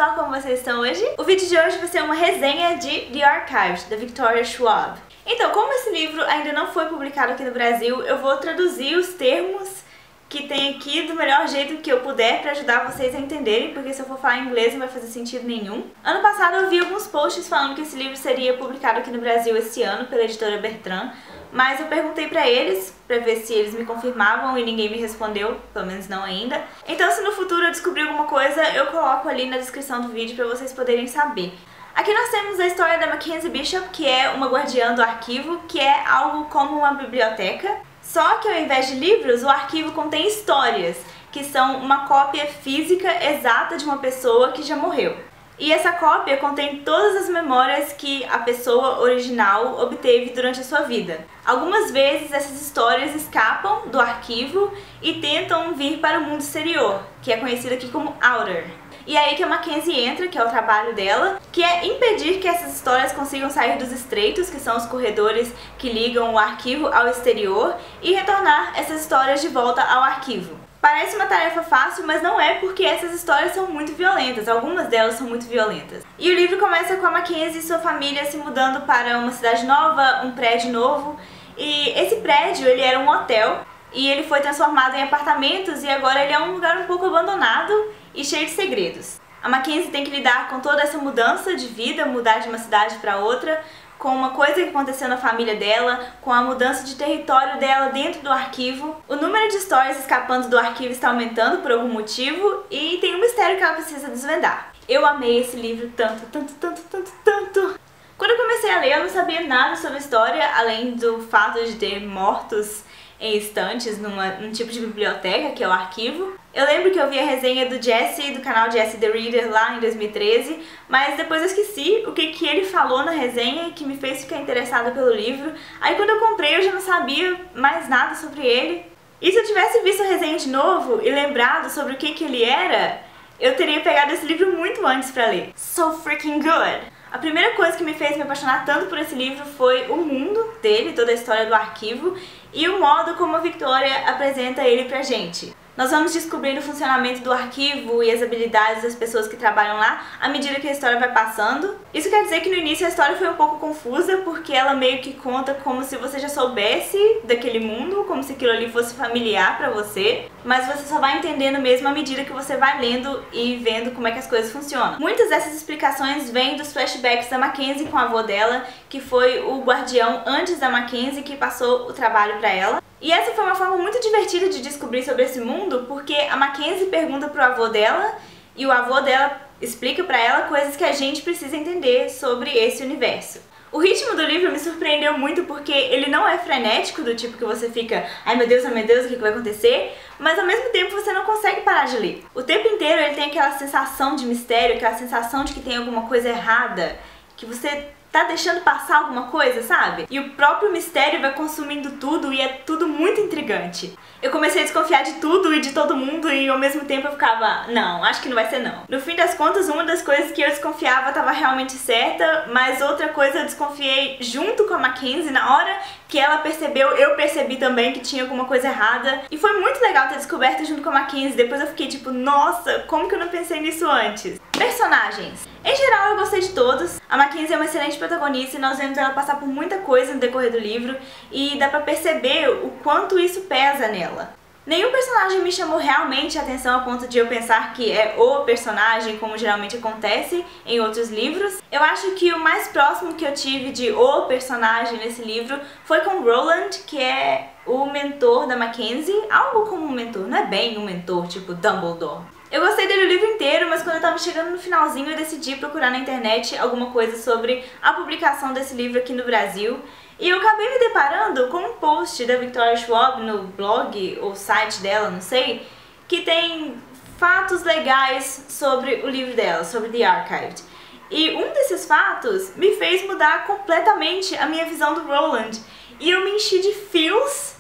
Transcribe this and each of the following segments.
pessoal, como vocês estão hoje? O vídeo de hoje vai ser uma resenha de The Archived, da Victoria Schwab. Então, como esse livro ainda não foi publicado aqui no Brasil, eu vou traduzir os termos que tem aqui do melhor jeito que eu puder pra ajudar vocês a entenderem, porque se eu for falar inglês não vai fazer sentido nenhum. Ano passado eu vi alguns posts falando que esse livro seria publicado aqui no Brasil esse ano pela editora Bertrand, mas eu perguntei pra eles, pra ver se eles me confirmavam e ninguém me respondeu, pelo menos não ainda. Então se no futuro eu descobrir alguma coisa, eu coloco ali na descrição do vídeo pra vocês poderem saber. Aqui nós temos a história da Mackenzie Bishop, que é uma guardiã do arquivo, que é algo como uma biblioteca. Só que ao invés de livros, o arquivo contém histórias, que são uma cópia física exata de uma pessoa que já morreu. E essa cópia contém todas as memórias que a pessoa original obteve durante a sua vida. Algumas vezes essas histórias escapam do arquivo e tentam vir para o mundo exterior, que é conhecido aqui como Outer. E é aí que a Mackenzie entra, que é o trabalho dela, que é impedir que essas histórias consigam sair dos estreitos, que são os corredores que ligam o arquivo ao exterior, e retornar essas histórias de volta ao arquivo. Parece uma tarefa fácil, mas não é, porque essas histórias são muito violentas, algumas delas são muito violentas. E o livro começa com a Mackenzie e sua família se mudando para uma cidade nova, um prédio novo, e esse prédio ele era um hotel, e ele foi transformado em apartamentos e agora ele é um lugar um pouco abandonado e cheio de segredos. A Mackenzie tem que lidar com toda essa mudança de vida, mudar de uma cidade para outra, com uma coisa que aconteceu na família dela, com a mudança de território dela dentro do arquivo. O número de histórias escapando do arquivo está aumentando por algum motivo e tem um mistério que ela precisa desvendar. Eu amei esse livro tanto, tanto, tanto, tanto, tanto! Quando eu comecei a ler, eu não sabia nada sobre a história, além do fato de ter mortos em estantes num tipo de biblioteca, que é o arquivo. Eu lembro que eu vi a resenha do Jesse, do canal Jesse the Reader, lá em 2013, mas depois eu esqueci o que ele falou na resenha que me fez ficar interessada pelo livro. Aí quando eu comprei eu já não sabia mais nada sobre ele. E se eu tivesse visto a resenha de novo e lembrado sobre o que ele era, eu teria pegado esse livro muito antes pra ler. So freaking good! A primeira coisa que me fez me apaixonar tanto por esse livro foi o mundo dele, toda a história do arquivo, e o modo como a Victoria apresenta ele pra gente. Nós vamos descobrindo o funcionamento do arquivo e as habilidades das pessoas que trabalham lá à medida que a história vai passando. Isso quer dizer que no início a história foi um pouco confusa, porque ela meio que conta como se você já soubesse daquele mundo, como se aquilo ali fosse familiar pra você, mas você só vai entendendo mesmo à medida que você vai lendo e vendo como é que as coisas funcionam. Muitas dessas explicações vêm dos flashbacks da Mackenzie com a avó dela, que foi o guardião antes da Mackenzie que passou o trabalho pra ela. E essa foi uma forma muito divertida de descobrir sobre esse mundo, porque a Mackenzie pergunta pro avô dela e o avô dela explica pra ela coisas que a gente precisa entender sobre esse universo. O ritmo do livro me surpreendeu muito porque ele não é frenético, do tipo que você fica ai meu Deus, o que vai acontecer? Mas ao mesmo tempo você não consegue parar de ler. O tempo inteiro ele tem aquela sensação de mistério, aquela sensação de que tem alguma coisa errada, que você tá deixando passar alguma coisa, sabe? E o próprio mistério vai consumindo tudo e é tudo muito intrigante. Eu comecei a desconfiar de tudo e de todo mundo e ao mesmo tempo eu ficava, não, acho que não vai ser não. No fim das contas, uma das coisas que eu desconfiava estava realmente certa, mas outra coisa eu desconfiei junto com a Mackenzie. Na hora que ela percebeu, eu percebi também que tinha alguma coisa errada. E foi muito legal ter descoberto junto com a Mackenzie. Depois eu fiquei tipo, nossa, como que eu não pensei nisso antes? Personagens. Em geral eu gostei de todos. A Mackenzie é uma excelente protagonista e nós vemos ela passar por muita coisa no decorrer do livro e dá pra perceber o quanto isso pesa nela. Nenhum personagem me chamou realmente a atenção a ponto de eu pensar que é o personagem, como geralmente acontece em outros livros. Eu acho que o mais próximo que eu tive de o personagem nesse livro foi com Roland, que é o mentor da Mackenzie. Algo como um mentor, não é bem um mentor, tipo Dumbledore. Eu gostei dele o livro inteiro, mas quando eu tava chegando no finalzinho eu decidi procurar na internet alguma coisa sobre a publicação desse livro aqui no Brasil. E eu acabei me deparando com um post da Victoria Schwab no blog ou site dela, não sei, que tem fatos legais sobre o livro dela, sobre The Archived. E um desses fatos me fez mudar completamente a minha visão do Roland. E eu me enchi de feels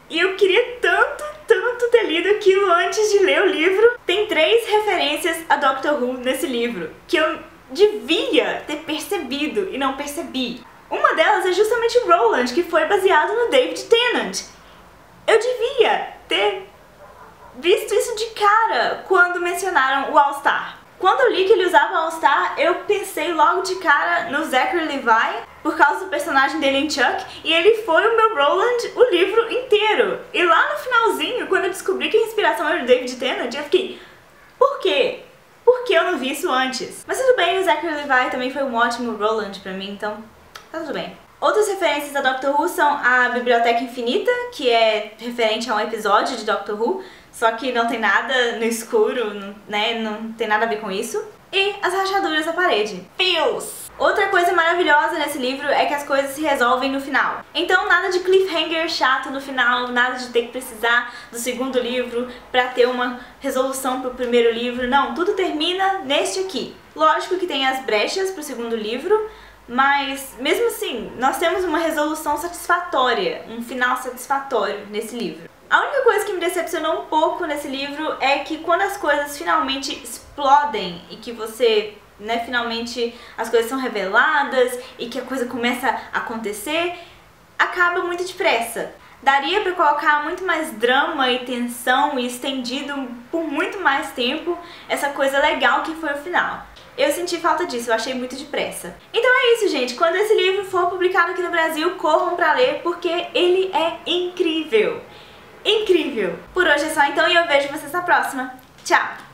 e eu queria tanto ter lido aquilo antes de ler o livro. Tem 3 referências a Doctor Who nesse livro que eu devia ter percebido e não percebi. Uma delas é justamente o Roland, que foi baseado no David Tennant. Eu devia ter visto isso de cara quando mencionaram o All-Star. Quando eu li que ele usava All Star, eu pensei logo de cara no Zachary Levi, por causa do personagem dele em Chuck, e ele foi o meu Roland o livro inteiro. E lá no finalzinho, quando eu descobri que a inspiração era o David Tennant, eu fiquei, por quê? Por que eu não vi isso antes? Mas tudo bem, o Zachary Levi também foi um ótimo Roland pra mim, então tá tudo bem. Outras referências a Doctor Who são a Biblioteca Infinita, que é referente a um episódio de Doctor Who, só que não tem nada no escuro, né, não tem nada a ver com isso. E as rachaduras da parede. Feels! Outra coisa maravilhosa nesse livro é que as coisas se resolvem no final. Então nada de cliffhanger chato no final, nada de ter que precisar do segundo livro pra ter uma resolução pro primeiro livro. Não, tudo termina neste aqui. Lógico que tem as brechas pro segundo livro, mas mesmo assim, nós temos uma resolução satisfatória, um final satisfatório nesse livro. A única coisa que me decepcionou um pouco nesse livro é que quando as coisas finalmente explodem e que você, né, finalmente as coisas são reveladas e que a coisa começa a acontecer, acaba muito depressa. Daria pra colocar muito mais drama e tensão e estendido por muito mais tempo essa coisa legal que foi o final. Eu senti falta disso, eu achei muito depressa. Então é isso, gente. Quando esse livro for publicado aqui no Brasil, corram pra ler porque ele é incrível. Incrível! Por hoje é só então e eu vejo vocês na próxima. Tchau!